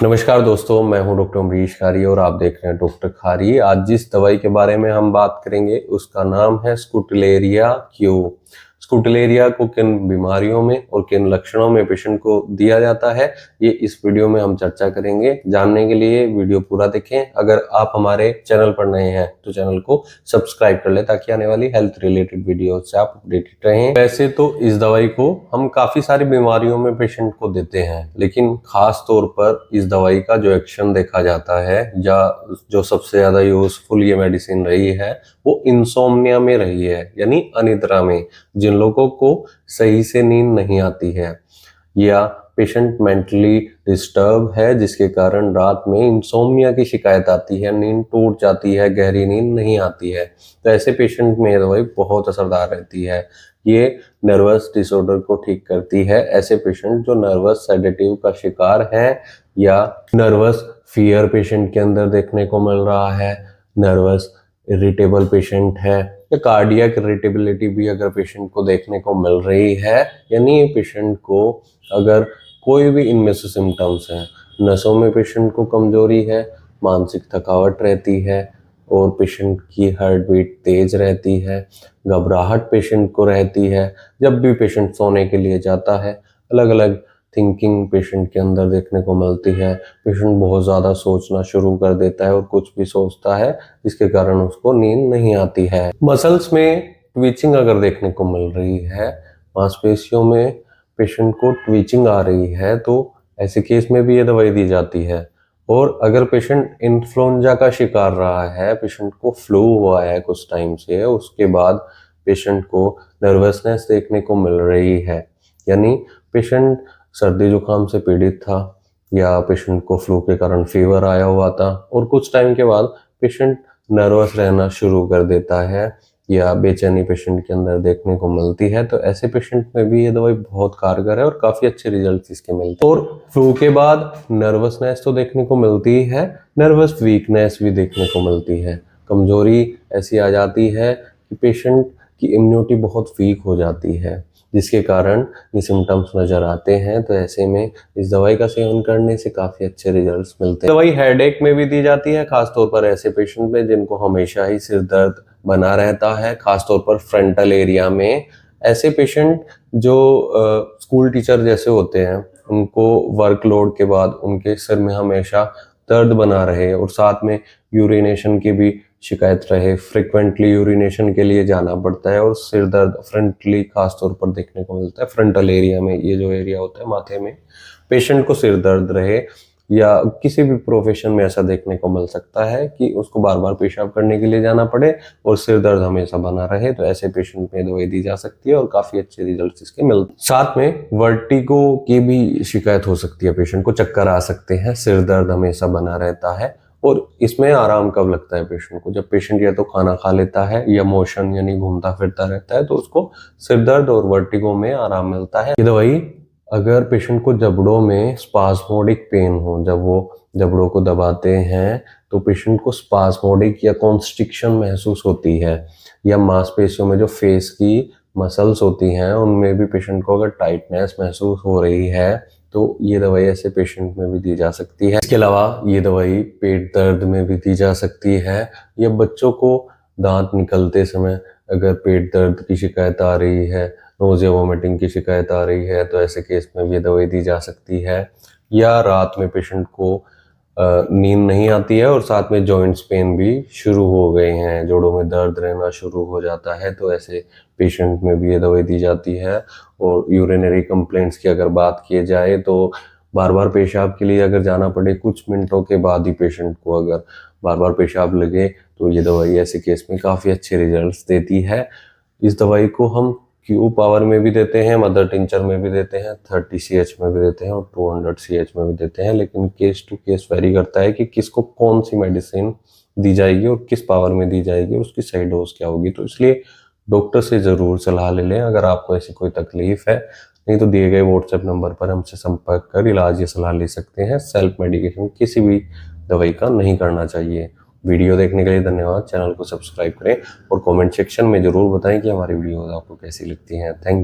नमस्कार दोस्तों, मैं हूं डॉक्टर अमरीश खारी और आप देख रहे हैं डॉक्टर खारी। आज जिस दवाई के बारे में हम बात करेंगे उसका नाम है स्कूटलेरिया क्यू। स्कूटलेरिया को किन बीमारियों में और किन लक्षणों में पेशेंट को दिया जाता है, ये इस वीडियो में हम चर्चा करेंगे। जानने के लिए वीडियो पूरा देखें। अगर आप हमारे चैनल पर नए हैं तो चैनल को सब्सक्राइब कर लें ताकि आने वाली हेल्थ रिलेटेड वीडियो से आप अपडेटेड रहें। वैसे तो इस दवाई को हम काफी सारी बीमारियों में पेशेंट को देते हैं, लेकिन खास तौर पर इस दवाई का जो एक्शन देखा जाता है या जो सबसे ज्यादा यूजफुल ये मेडिसिन रही है वो इंसोम्निया में रही है, यानी अनिद्रा में। जिन लोगों को सही से नींद नहीं आती है या पेशेंट मेंटली डिस्टर्ब है जिसके कारण रात में इंसोम्निया की शिकायत आती है, नींद टूट जाती है, गहरी नींद नहीं आती है, तो ऐसे पेशेंट में दवाई बहुत असरदार रहती है। ये नर्वस डिसऑर्डर को ठीक करती है। ऐसे पेशेंट जो नर्वस सेडेटिव का शिकार हैं या नर्वस फियर पेशेंट के अंदर देखने को मिल रहा है, नर्वस इरिटेबल पेशेंट है या कार्डियक इरिटेबिलिटी भी अगर पेशेंट को देखने को मिल रही है, यानी पेशेंट को अगर कोई भी इनमें से सिम्टम्स हैं, नसों में पेशेंट को कमजोरी है, मानसिक थकावट रहती है और पेशेंट की हार्ट बीट तेज रहती है, घबराहट पेशेंट को रहती है, जब भी पेशेंट सोने के लिए जाता है अलग अलग थिंकिंग पेशेंट के अंदर देखने को मिलती है, पेशेंट बहुत ज़्यादा सोचना शुरू कर देता है और कुछ भी सोचता है जिसके कारण उसको नींद नहीं आती है। मसल्स में ट्विचिंग अगर देखने को मिल रही है, मांसपेशियों में पेशेंट को ट्विचिंग आ रही है, तो ऐसे केस में भी ये दवाई दी जाती है। और अगर पेशेंट इन्फ्लुएंजा का शिकार रहा है, पेशेंट को फ्लू हुआ है कुछ टाइम से, उसके बाद पेशेंट को नर्वसनेस देखने को मिल रही है, यानी पेशेंट सर्दी जुकाम से पीड़ित था या पेशेंट को फ्लू के कारण फीवर आया हुआ था और कुछ टाइम के बाद पेशेंट नर्वस रहना शुरू कर देता है या बेचैनी पेशेंट के अंदर देखने को मिलती है, तो ऐसे पेशेंट में भी ये दवाई बहुत कारगर है और काफ़ी अच्छे रिजल्ट इसके मिलते हैं। और फ्लू के बाद नर्वसनेस तो देखने को मिलती है, नर्वस वीकनेस भी देखने को मिलती है। कमजोरी ऐसी आ जाती है कि पेशेंट की इम्यूनिटी बहुत वीक हो जाती है, जिसके कारण ये सिम्टम्स नज़र आते हैं। तो ऐसे में इस दवाई का सेवन करने से काफ़ी अच्छे रिजल्ट्स मिलते हैं। दवाई हेडेक में भी दी जाती है, खासतौर पर ऐसे पेशेंट में जिनको हमेशा ही सिर दर्द बना रहता है, खासतौर पर फ्रंटल एरिया में। ऐसे पेशेंट जो स्कूल टीचर जैसे होते हैं, उनको वर्कलोड के बाद उनके सिर में हमेशा दर्द बना रहे और साथ में यूरिनेशन की भी शिकायत रहे, फ्रिक्वेंटली यूरिनेशन के लिए जाना पड़ता है और सिर दर्द फ्रंटली खास तौर पर देखने को मिलता है। फ्रंटल एरिया में, ये जो एरिया होता है माथे में, पेशेंट को सिर दर्द रहे या किसी भी प्रोफेशन में ऐसा देखने को मिल सकता है कि उसको बार बार पेशाब करने के लिए जाना पड़े और सिर दर्द हमेशा बना रहे, तो ऐसे पेशेंट में दवाई दी जा सकती है और काफी अच्छे रिजल्ट्स इसके मिलते हैं। साथ में वर्टिगो की भी शिकायत हो सकती है, पेशेंट को चक्कर आ सकते हैं, सिर दर्द हमेशा बना रहता है। और इसमें आराम कब लगता है पेशेंट को? जब पेशेंट या तो खाना खा लेता है या मोशन यानी घूमता फिरता रहता है, तो उसको सिर दर्द और वर्टिगो में आराम मिलता है। ये दवाई अगर पेशेंट को जबड़ों में स्पास्मोडिक पेन हो, जब वो जबड़ों को दबाते हैं तो पेशेंट को स्पास्मोडिक या कॉन्स्ट्रिक्शन महसूस होती है, या मांसपेशियों में जो फेस की मसल्स होती हैं उनमें भी पेशेंट को अगर टाइटनेस महसूस हो रही है, तो ये दवाई ऐसे पेशेंट में भी दी जा सकती है। इसके अलावा ये दवाई पेट दर्द में भी दी जा सकती है, या बच्चों को दांत निकलते समय अगर पेट दर्द की शिकायत आ रही है, नोज़िया वोमिटिंग की शिकायत आ रही है, तो ऐसे केस में भी ये दवाई दी जा सकती है। या रात में पेशेंट को नींद नहीं आती है और साथ में जॉइंट्स पेन भी शुरू हो गए हैं, जोड़ों में दर्द रहना शुरू हो जाता है, तो ऐसे पेशेंट में भी ये दवाई दी जाती है। और यूरिनरी कंप्लेंट्स की अगर बात की जाए तो बार बार पेशाब के लिए अगर जाना पड़े, कुछ मिनटों के बाद ही पेशेंट को अगर बार बार पेशाब लगे, तो ये दवाई ऐसे केस में काफ़ी अच्छे रिजल्ट्स देती है। इस दवाई को हम क्यू पावर में भी देते हैं, मदर टिंचर में भी देते हैं, 30 CH में भी देते हैं और 200 CH में भी देते हैं, लेकिन केस टू केस वेरी करता है कि किसको कौन सी मेडिसिन दी जाएगी और किस पावर में दी जाएगी और उसकी सही डोज क्या होगी। तो इसलिए डॉक्टर से ज़रूर सलाह ले लें अगर आपको ऐसी कोई तकलीफ है, नहीं तो दिए गए व्हाट्सएप नंबर पर हमसे संपर्क कर इलाज या सलाह ले सकते हैं। सेल्फ मेडिकेशन किसी भी दवाई का नहीं करना चाहिए। वीडियो देखने के लिए धन्यवाद। चैनल को सब्सक्राइब करें और कमेंट सेक्शन में ज़रूर बताएं कि हमारी वीडियो आपको कैसी लगती हैं। Thank you.